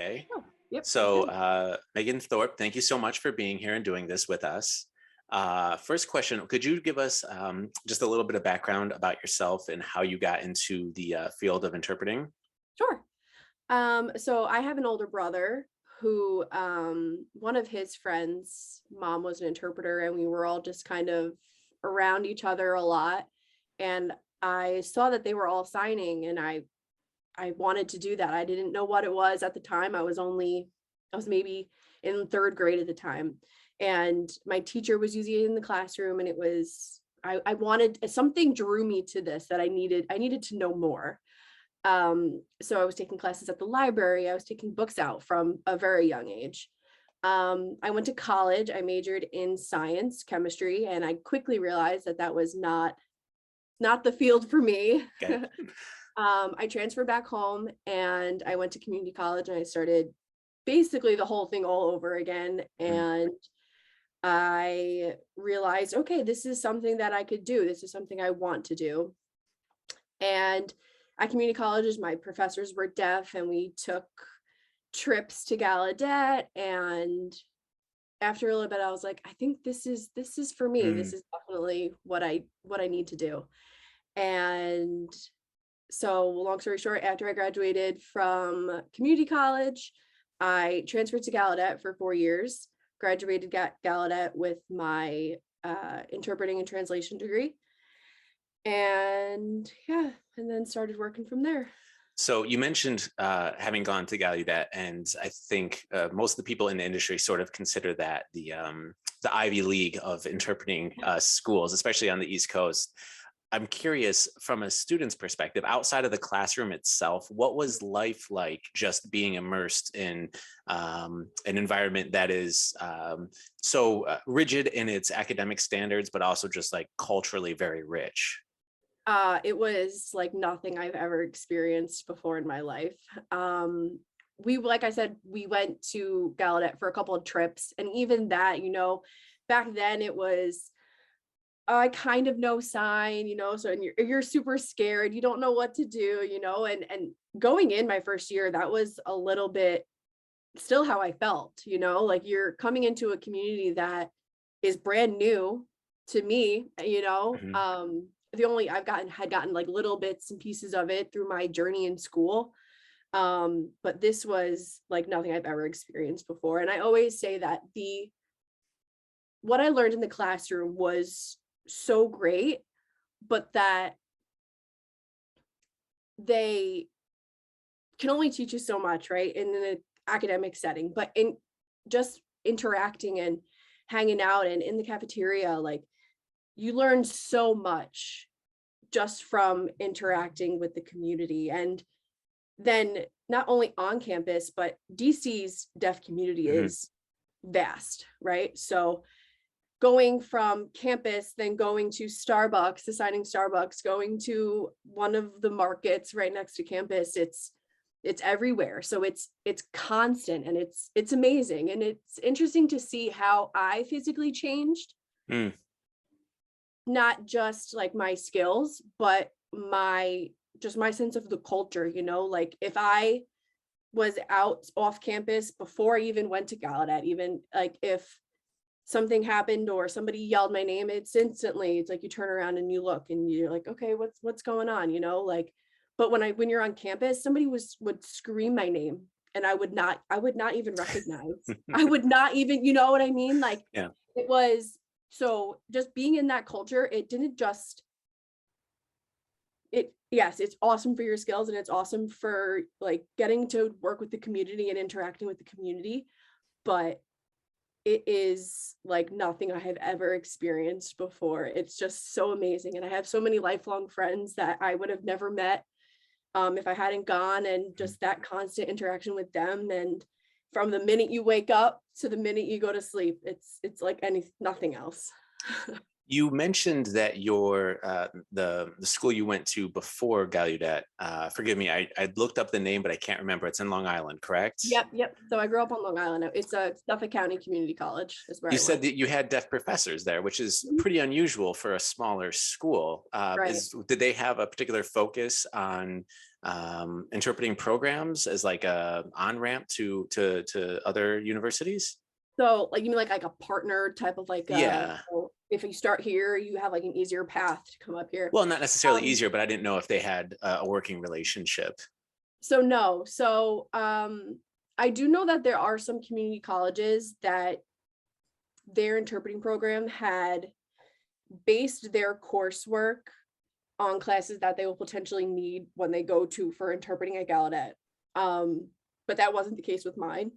okay. Oh, yep. So, Okay. Meagan Thorp, thank you so much for being here and doing this with us. First question, could you give us just a little bit of background about yourself and how you got into the field of interpreting? Sure. So I have an older brother who, one of his friends' mom was an interpreter, and we were all just kind of around each other a lot. And I saw that they were all signing, and I wanted to do that. I didn't know what it was at the time. I was maybe in third grade at the time. And my teacher was using it in the classroom, and I wanted, something drew me to this, that I needed to know more. So I was taking classes at the library. I was taking books out from a very young age. I went to college. I majored in science, chemistry, and I quickly realized that that was not the field for me. Okay. I transferred back home and I went to community college, and I started basically the whole thing all over again. Mm. And I realized, okay, this is something that I could do. This is something I want to do. And at community colleges, my professors were deaf, and we took trips to Gallaudet. And after a little bit, I was like, I think this is for me. This Mm. is definitely what I need to do. And so, long story short, after I graduated from community college, I transferred to Gallaudet for 4 years, graduated Gallaudet with my interpreting and translation degree. And yeah, and then started working from there. So you mentioned having gone to Gallaudet, and I think most of the people in the industry sort of consider that the Ivy League of interpreting schools, especially on the East Coast. I'm curious, from a student's perspective, outside of the classroom itself, what was life like just being immersed in an environment that is so rigid in its academic standards, but also just like culturally very rich? It was like nothing I've ever experienced before in my life. Like I said, we went to Gallaudet for a couple of trips, and even that, back then it was, I kind of know sign, so, and you're super scared, you don't know what to do, and going in my first year, that was a little bit still how I felt, like you're coming into a community that is brand new to me, Mhm. the only had gotten like little bits and pieces of it through my journey in school. But this was like nothing I've ever experienced before. And I always say that what I learned in the classroom was so great, but that they can only teach you so much, right? In an academic setting, but in just interacting and hanging out and in the cafeteria, like you learn so much just from interacting with the community. And then not only on campus, but DC's deaf community Mhm. is vast, right? So going from campus, then going to Starbucks, assigning Starbucks, going to one of the markets right next to campus, it's everywhere. So it's constant, and it's amazing. And it's interesting to see how I physically changed, Mm. not just like my skills, but my sense of the culture, like if I was out off campus before I even went to Gallaudet, even like if something happened or somebody yelled my name, it's like you turn around and you look and you're like, okay, what's going on, like, but when you're on campus, somebody would scream my name, and I would not even recognize. I would not even, you know what I mean? Like, Yeah. it was, so just being in that culture, it didn't just yes, it's awesome for your skills, and it's awesome for like getting to work with the community and interacting with the community, but it is like nothing I have ever experienced before. It's just so amazing. And I have so many lifelong friends that I would have never met if I hadn't gone, and just that constant interaction with them. And from the minute you wake up to the minute you go to sleep, it's like nothing else. You mentioned that your the school you went to before Gallaudet. Forgive me, I looked up the name, but I can't remember. It's in Long Island, correct? Yep. So I grew up on Long Island. It's a Suffolk County Community College is where You I said went. that you had deaf professors there, which is Mhm. pretty unusual for a smaller school. Right. Did they have a particular focus on interpreting programs as like a on-ramp to other universities? So like you mean like a partner type of like Yeah. so if you start here, you have like an easier path to come up here. Well, not necessarily Um, easier, but I didn't know if they had a working relationship. so no, so I do know that there are some community colleges that their interpreting program had based their coursework on classes that they will potentially need when they go to for interpreting at Gallaudet. But that wasn't the case with mine.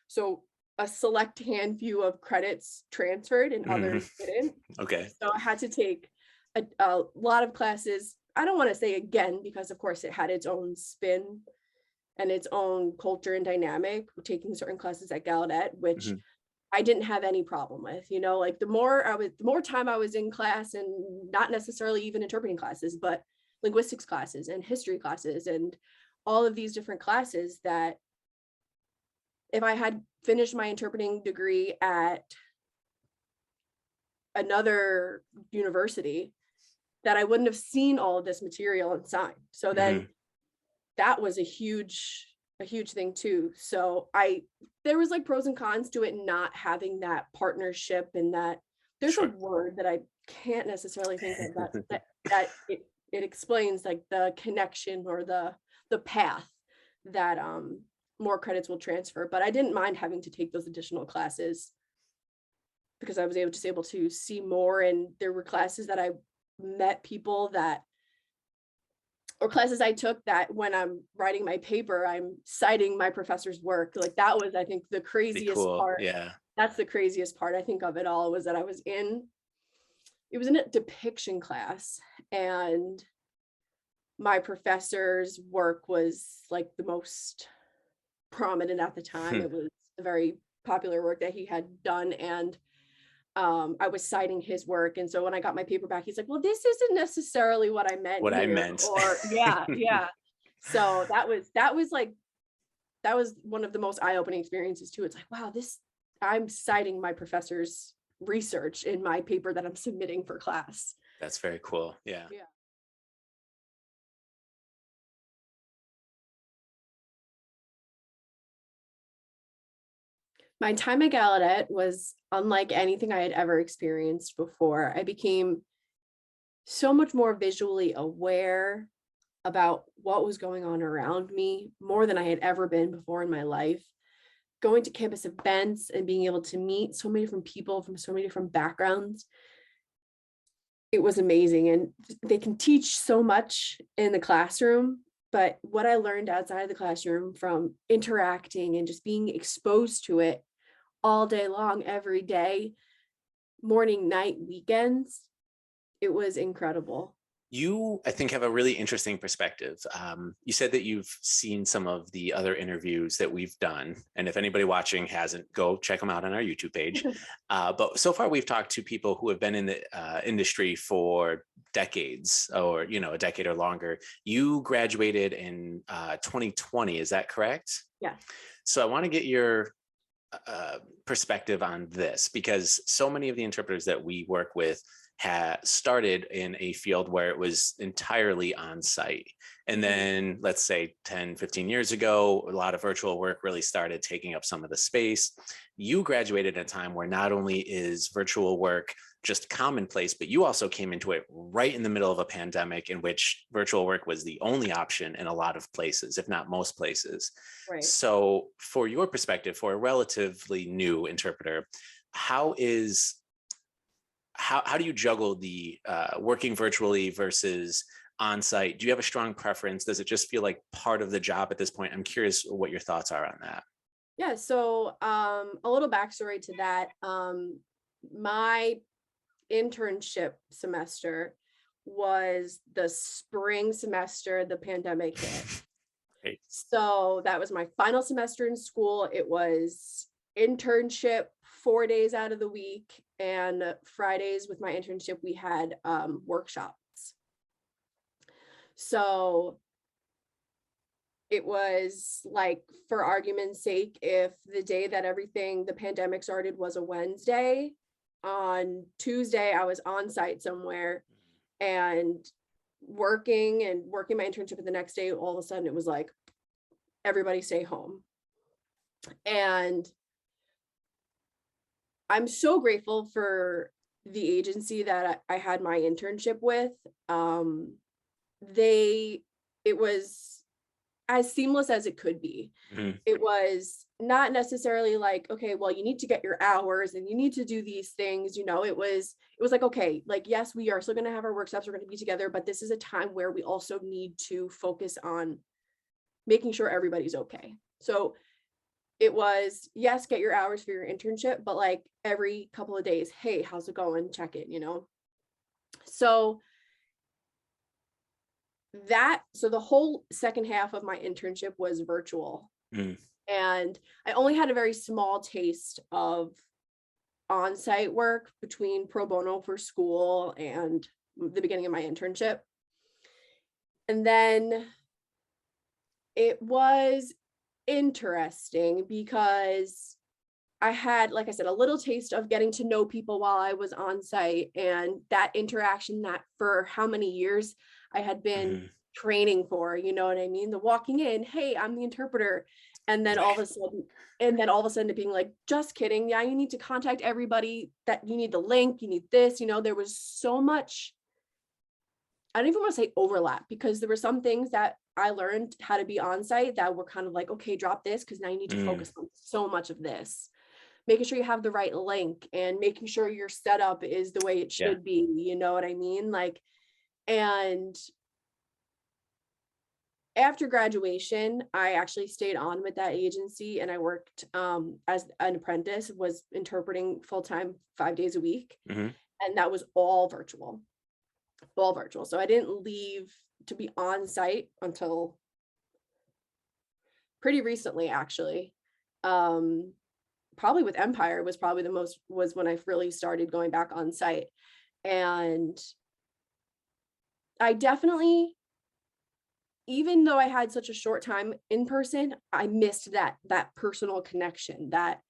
So a select handful of credits transferred and Mhm. others didn't. Okay. So I had to take a lot of classes. I don't want to say again, because of course it had its own spin and its own culture and dynamic, taking certain classes at Gallaudet, which Mhm. I didn't have any problem with, like the more time I was in class, and not necessarily even interpreting classes, but linguistics classes and history classes and all of these different classes, that if I had finished my interpreting degree at another university, that I wouldn't have seen all of this material and signed. So then Mhm. that was a huge thing too. So there was like pros and cons to it not having that partnership, and that there's a Sure. word that I can't necessarily think of that it explains like the connection or the path that more credits will transfer. But I didn't mind having to take those additional classes because I was able to see more, and there were classes that I met people that, or classes I took, that when I'm writing my paper, I'm citing my professor's work. Like that was, I think, the Pretty craziest cool. part. Yeah. That's the craziest part, I think, of it all, was that it was in a depiction class, and my professor's work was like the most prominent at the time. Hmm. It was a very popular work that he had done, and I was citing his work. And so when I got my paper back, he's like, well, this isn't necessarily what I meant What I here. meant. Or yeah. So that was one of the most eye-opening experiences too. It's like, wow, I'm citing my professor's research in my paper that I'm submitting for class. That's very cool. Yeah. Yeah. My time at Gallaudet was unlike anything I had ever experienced before. I became so much more visually aware about what was going on around me, more than I had ever been before in my life. Going to campus events and being able to meet so many different people from so many different backgrounds, it was amazing. And they can teach so much in the classroom, but what I learned outside of the classroom from interacting and just being exposed to it all day long, every day, morning, night, weekends, it was incredible. You, I think, have a really interesting perspective. You said that you've seen some of the other interviews that we've done. And if anybody watching hasn't, go check them out on our YouTube page. But so far, we've talked to people who have been in the industry for decades, or, a decade or longer. You graduated in 2020, is that correct? Yeah. So I want to get your perspective on this, because so many of the interpreters that we work with had started in a field where it was entirely on site. And then let's say 10, 15 years ago, a lot of virtual work really started taking up some of the space. You graduated at a time where not only is virtual work just commonplace, but you also came into it right in the middle of a pandemic in which virtual work was the only option in a lot of places, if not most places. Right. So for your perspective, for a relatively new interpreter, how do you juggle the working virtually versus on-site? Do you have a strong preference? Does it just feel like part of the job at this point? I'm curious what your thoughts are on that. Yeah, so a little backstory to that. My internship semester was the spring semester the pandemic hit. Great. So that was my final semester in school. It was internship 4 days out of the week, and Fridays with my internship we had workshops. So it was like, for argument's sake, if the day that the pandemic started was a Wednesday, on Tuesday I was on site somewhere, and working my internship, and the next day, all of a sudden it was like, everybody stay home. And I'm so grateful for the agency that I had my internship with. It was as seamless as it could be. Mhm. It was not necessarily like, okay, well, you need to get your hours and you need to do these things. It was like, okay, like, yes, we are still going to have our workshops, we're going to be together, but this is a time where we also need to focus on making sure everybody's okay. So it was, yes, get your hours for your internship, but like every couple of days, hey, how's it going? Check it, So the whole second half of my internship was virtual. Mm. And I only had a very small taste of on-site work between pro bono for school and the beginning of my internship. And then it was interesting because I had, like I said, a little taste of getting to know people while I was on site, and that interaction that for how many years I had been Mhm. training for, you know what I mean? The walking in, hey, I'm the interpreter. And then all of Right. a sudden, it being like, just kidding. Yeah, you need to contact everybody, that you need the link, you need this, there was so much, I don't even want to say overlap, because there were some things that I learned how to be on site that were kind of like, okay, drop this, because now you need to Mm. focus on so much of this. Making sure you have the right link and making sure your setup is the way it Yeah. should be, you know what I mean? Like, and after graduation, I actually stayed on with that agency, and I worked as an apprentice, was interpreting full-time 5 days a week. Mhm. And that was all virtual. So I didn't leave to be on site until pretty recently, actually. Um, Probably with Empire was probably was when I really started going back on site. And I definitely, even though I had such a short time in person, I missed that personal connection, that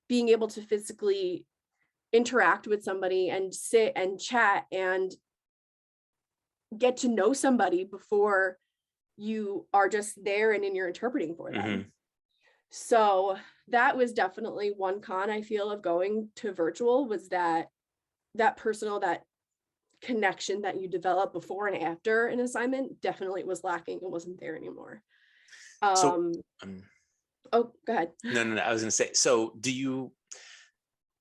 being able to physically interact with somebody and sit and chat and get to know somebody before you are just there and in you're interpreting for them. Mhm. So that was definitely one con I feel of going to virtual, was that personal, that connection that you develop before and after an assignment definitely was lacking. It wasn't there anymore. So, Um, um, oh, go ahead. no. I was gonna say. So,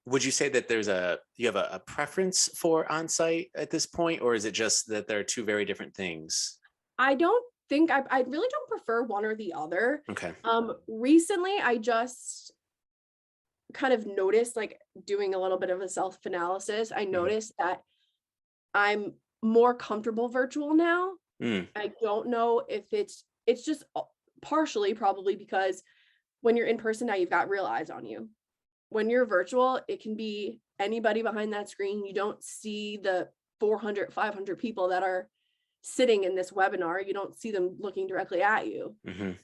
would you say that you have a preference for on-site at this point, or is it just that there are two very different things? I don't think I really don't prefer one or the other. Okay. Recently I just kind of noticed, like, doing a little bit of a self-analysis, I Mhm. noticed that I'm more comfortable virtual now. Mm. I don't know if it's just partially probably because when you're in person now, you've got real eyes on you. When you're virtual, it can be anybody behind that screen. You don't see the 400, 500 people that are sitting in this webinar. You don't see them looking directly at you. Mhm.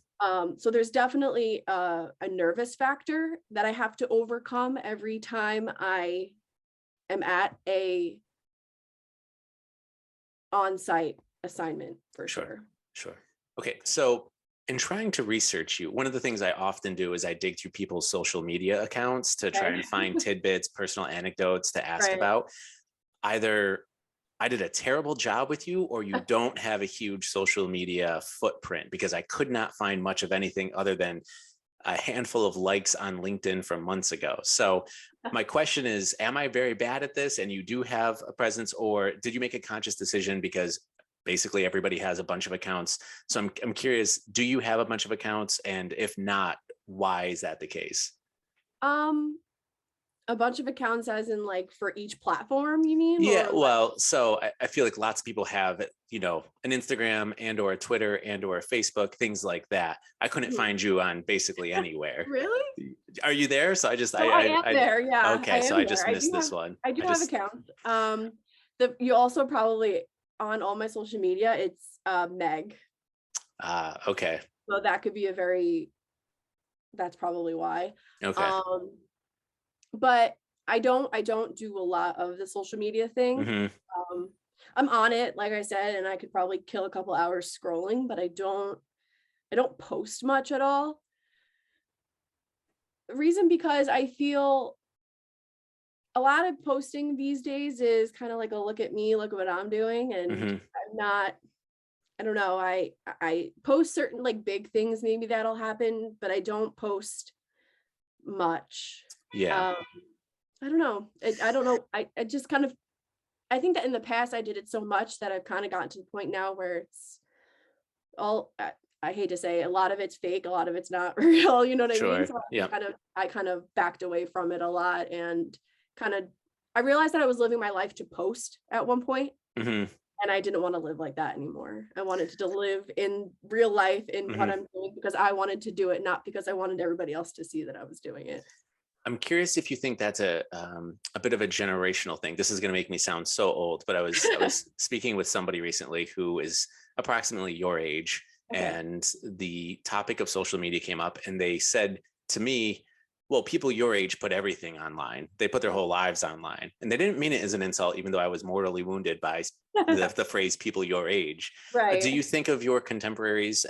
So there's definitely a nervous factor that I have to overcome every time I am at a on-site assignment, for Sure. sure. Sure. Okay. So, in trying to research you, one of the things I often do is I dig through people's social media accounts to try Okay. and find tidbits, personal anecdotes to ask Right. about. Either I did a terrible job with you, or you don't have a huge social media footprint, because I could not find much of anything other than a handful of likes on LinkedIn from months ago. So my question is, am I very bad at this and you do have a presence, or did you make a conscious decision because basically everybody has a bunch of accounts? So I'm curious, do you have a bunch of accounts? And if not, why is that the case? Um, a bunch of accounts as in like for each platform, you mean? Yeah, Or like, well, so I feel like lots of people have, an Instagram and or a Twitter and or a Facebook, things like that. I couldn't Mhm. find you on basically anywhere. Really? Are you there? So I just, So I am there. Yeah, I okay, so am I there. just missed this one. I do I have just, accounts. You also probably, on all my social media, it's Meg. okay, So that's probably why. okay. Um, but I don't do a lot of the social media thing. Hmm. I'm on it, like I said, and I could probably kill a couple hours scrolling, but I don't post much at all. The reason because I feel a lot of posting these days is kind of like a look at me, look at what I'm doing, and Hmm. I'm not, I don't know, I post certain like big things maybe that'll happen, but I don't post much. Yeah. Um, I don't know. I don't know. I just kind of, I think that in the past I did it so much that I've kind of gotten to the point now where it's all, I hate to say, a lot of it's fake, a lot of it's not real, you know what I mean? Sure. So Yeah. I kind of backed away from it a lot, and kind of, I realized that I was living my life to post at one point, Hmm. and I didn't want to live like that anymore. I wanted to live in real life in what Hmm. I'm doing because I wanted to do it, not because I wanted everybody else to see that I was doing it. I'm curious if you think that's a bit of a generational thing. This is going to make me sound so old, but I was speaking with somebody recently who is approximately your age, Okay. and the topic of social media came up, and they said to me, "Well, people your age put everything online. They put their whole lives online," and they didn't mean it as an insult, even though I was mortally wounded by the phrase "people your age." Do Right. you think of your contemporaries?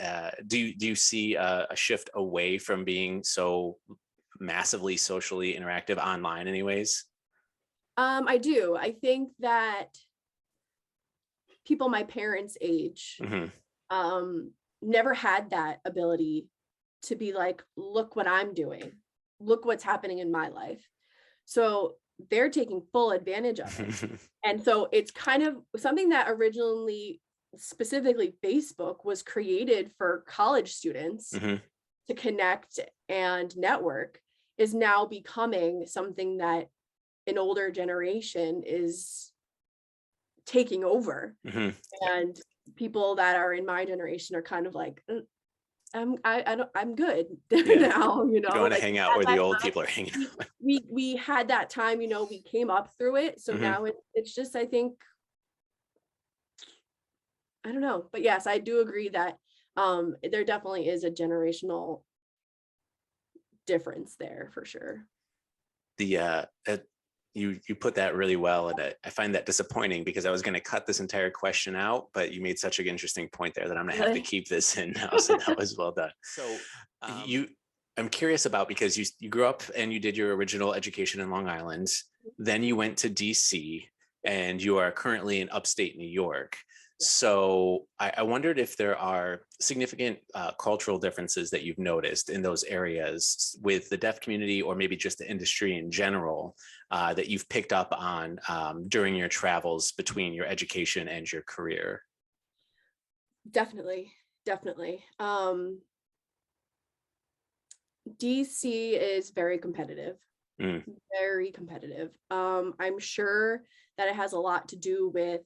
Do you see a shift away from being so massively socially interactive online anyways? I do. I think that people my parents' age Hmm. um never had that ability to be like, look what I'm doing, look what's happening in my life. So they're taking full advantage of it. And so it's kind of something that originally, specifically Facebook, was created for college students Hmm. to connect and network, is now becoming something that an older generation is taking over. Hmm. And people that are in my generation are kind of like, I don't, I'm good Yeah, now, going to like hang out at where the that old time, people are hanging out. we had that time, we came up through it. So Hmm. now it's just, I think, I don't know, but yes, I do agree that there definitely is a generational difference there for sure. The you put that really well, and I find that disappointing because I was going to cut this entire question out, but you made such an interesting point there that I'm going to have to Really? keep this in now. So that was well done. So you, I'm curious about, because you grew up and you did your original education in Long Island, then you went to DC, and you are currently in upstate New York. Yeah, So I wondered if there are significant cultural differences that you've noticed in those areas with the deaf community, or maybe just the industry in general, that you've picked up on during your travels between your education and your career. definitely, definitely. DC is very competitive, Mm. very competitive. I'm sure that it has a lot to do with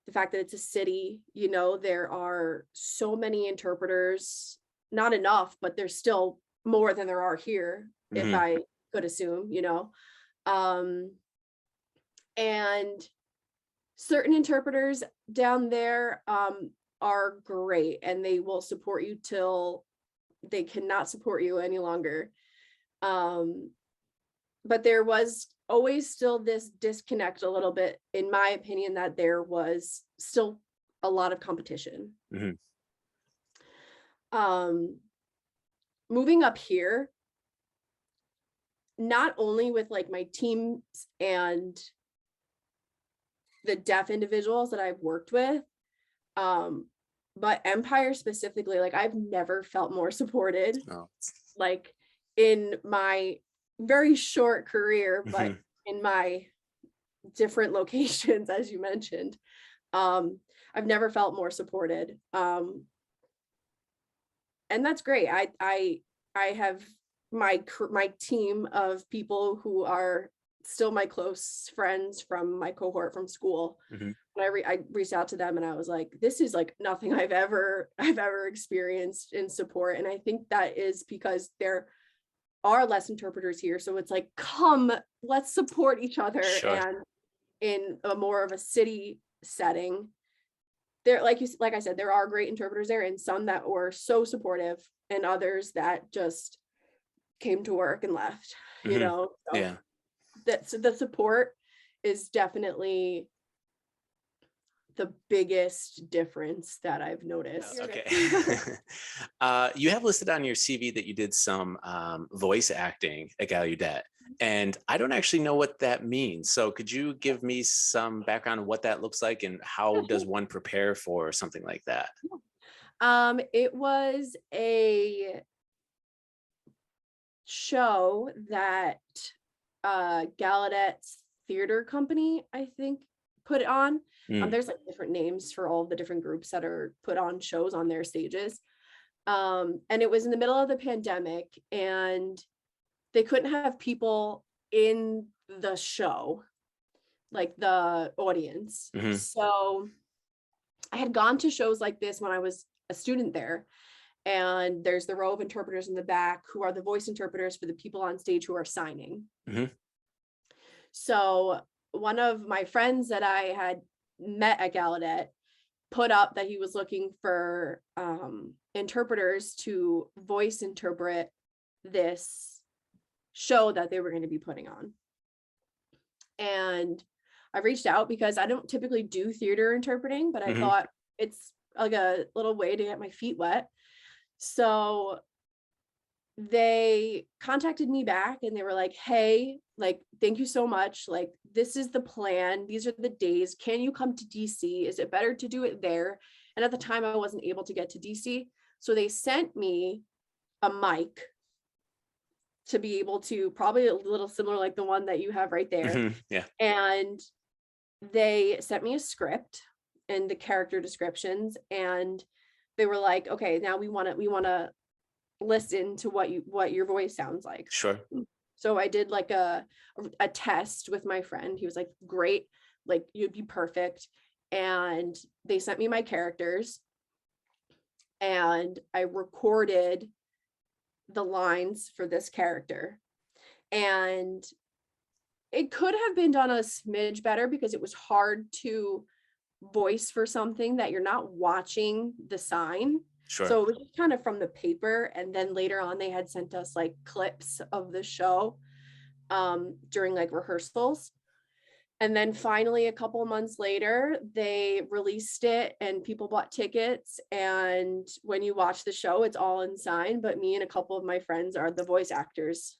the fact that it's a city. There are so many interpreters, not enough, but there's still more than there are here, if Hmm. I could assume. Um, and certain interpreters down there are great, and they will support you till they cannot support you any longer. Um, but there was always still this disconnect a little bit, in my opinion, that there was still a lot of competition. Hmm. Um, moving up here, not only with like my teams and the deaf individuals that I've worked with, um, but Empire specifically, like I've never felt more supported, Oh. like in my very short career, but Hmm. in my different locations, as you mentioned. Um, I've never felt more supported. And that's great. I have my team of people who are still my close friends from my cohort from school. Hmm. And I reached out to them, and I was like, this is like nothing I've ever experienced in support. And I think that is because there are less interpreters here. So it's like, come, let's support each other. Sure. And in a more of a city setting, there, like I said, there are great interpreters there, and some that were so supportive, and others that just came to work and left. Hmm. So Yeah. the support is definitely the biggest difference that I've noticed. Okay. You have listed on your CV that you did some voice acting at Gallaudet, and I don't actually know what that means. So could you give me some background on what that looks like and how Yeah, does sure. one prepare for something like that? It was a show that Gallaudet's theater company, I think, put it on. Mm, There's like different names for all the different groups that are put on shows on their stages. And it was in the middle of the pandemic, and they couldn't have people in the show, like the audience. mhm. So I had gone to shows like this when I was a student there. And there's the row of interpreters in the back who are the voice interpreters for the people on stage who are signing. Mhm. So one of my friends that I had met at Gallaudet put up that he was looking for interpreters to voice interpret this show that they were going to be putting on. And I reached out because I don't typically do theater interpreting, but I Mhm. thought it's like a little way to get my feet wet. So they contacted me back and they were like, hey, like, thank you so much. Like, this is the plan. These are the days. Can you come to DC? Is it better to do it there? And at the time, I wasn't able to get to DC. So they sent me a mic to be able to, probably a little similar like the one that you have right there. Mhm. Yeah. And they sent me a script and the character descriptions. And they were like, okay, now we want to listen to what your voice sounds like. Sure. So I did like a test with my friend. He was like, great, like you'd be perfect. And they sent me my characters and I recorded the lines for this character. And it could have been done a smidge better because it was hard to voice for something that you're not watching the sign. Sure. So it was just kind of from the paper. And then later on, they had sent us like clips of the show during like rehearsals. And then finally, a couple of months later, they released it and people bought tickets. And when you watch the show, it's all in sign. But me and a couple of my friends are the voice actors.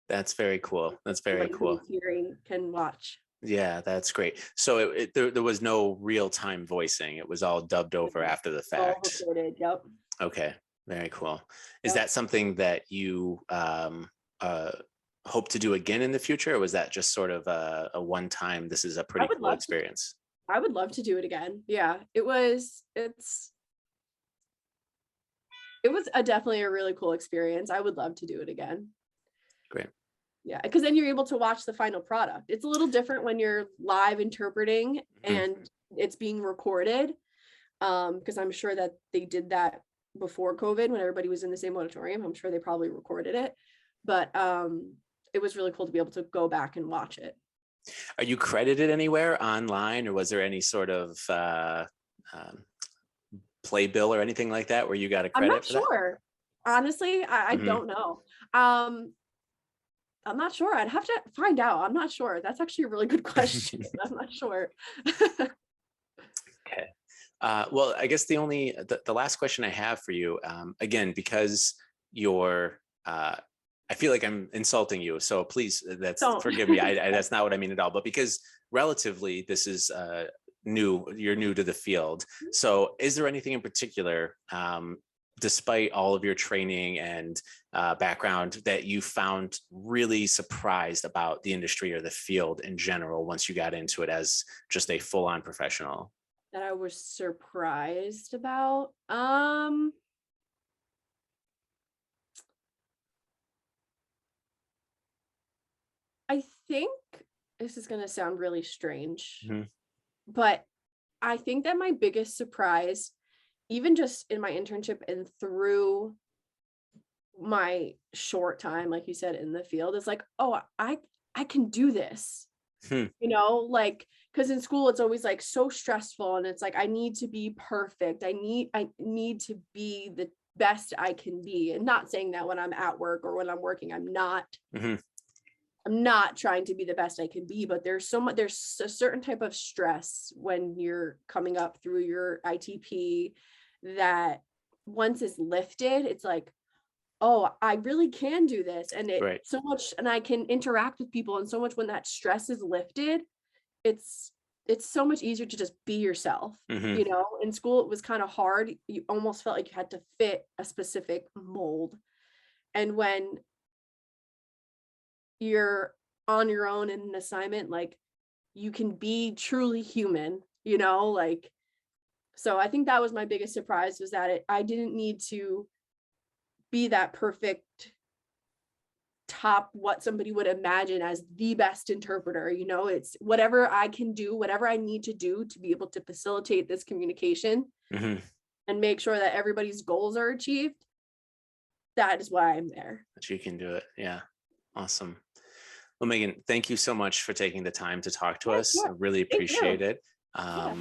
That's very cool. That's very Somebody cool. who's hearing can watch. Yeah, that's great. So there was no real time voicing. It was all dubbed over after the All fact. recorded. Yep. Okay, very cool. Is Yep. that something that you hope to do again in the future, or was that just sort of a one time? This is a pretty cool experience. I would love to do it again. Yeah, it was definitely a really cool experience. I would love to do it again. Great. Yeah, because then you're able to watch the final product. It's a little different when you're live interpreting and it's being recorded. Because I'm sure that they did that before COVID when everybody was in the same auditorium. I'm sure they probably recorded it. But it was really cool to be able to go back and watch it. Are you credited anywhere online, or was there any sort of playbill or anything like that where you got a credit? I'm not sure. Honestly, I don't know. I'm not sure. I'd have to find out. I'm not sure. That's actually a really good question. I'm not sure. Okay. Well, I guess the last question I have for you, again, because you're, I feel like I'm insulting you, so please, forgive me. That's not what I mean at all. But because relatively, this is you're new to the field. So, is there anything in particular, despite all of your training and background, that you found really surprised about the industry or the field in general once you got into it as just a full-on professional? That I was surprised about. I think this is going to sound really strange, but I think that my biggest surprise, even just in my internship and through my short time, like you said, in the field, is like, oh, I can do this. Like, because in school it's always like so stressful and it's like I need to be perfect. I need to be the best I can be. And not saying that when I'm at work or when I'm working, I'm not. I'm not trying to be the best I can be, but there's a certain type of stress when you're coming up through your ITP that once it's lifted, it's like, oh, I really can do this. And it Right. so much, and I can interact with people. And so much when that stress is lifted, it's so much easier to just be yourself. Hmm. You know, in school, it was kind of hard. You almost felt like you had to fit a specific mold. And when you're on your own in an assignment, like you can be truly human, you know, like, so I think that was my biggest surprise, was that I didn't need to be that perfect top what somebody would imagine as the best interpreter. You know, it's whatever I can do, whatever I need to do to be able to facilitate this communication Hmm. and make sure that everybody's goals are achieved. That is why I'm there. That you can do it. Yeah. Awesome. Well, Meagan, thank you so much for taking the time to talk to Yeah, us. yeah. I really Thank you. appreciate it. Yeah.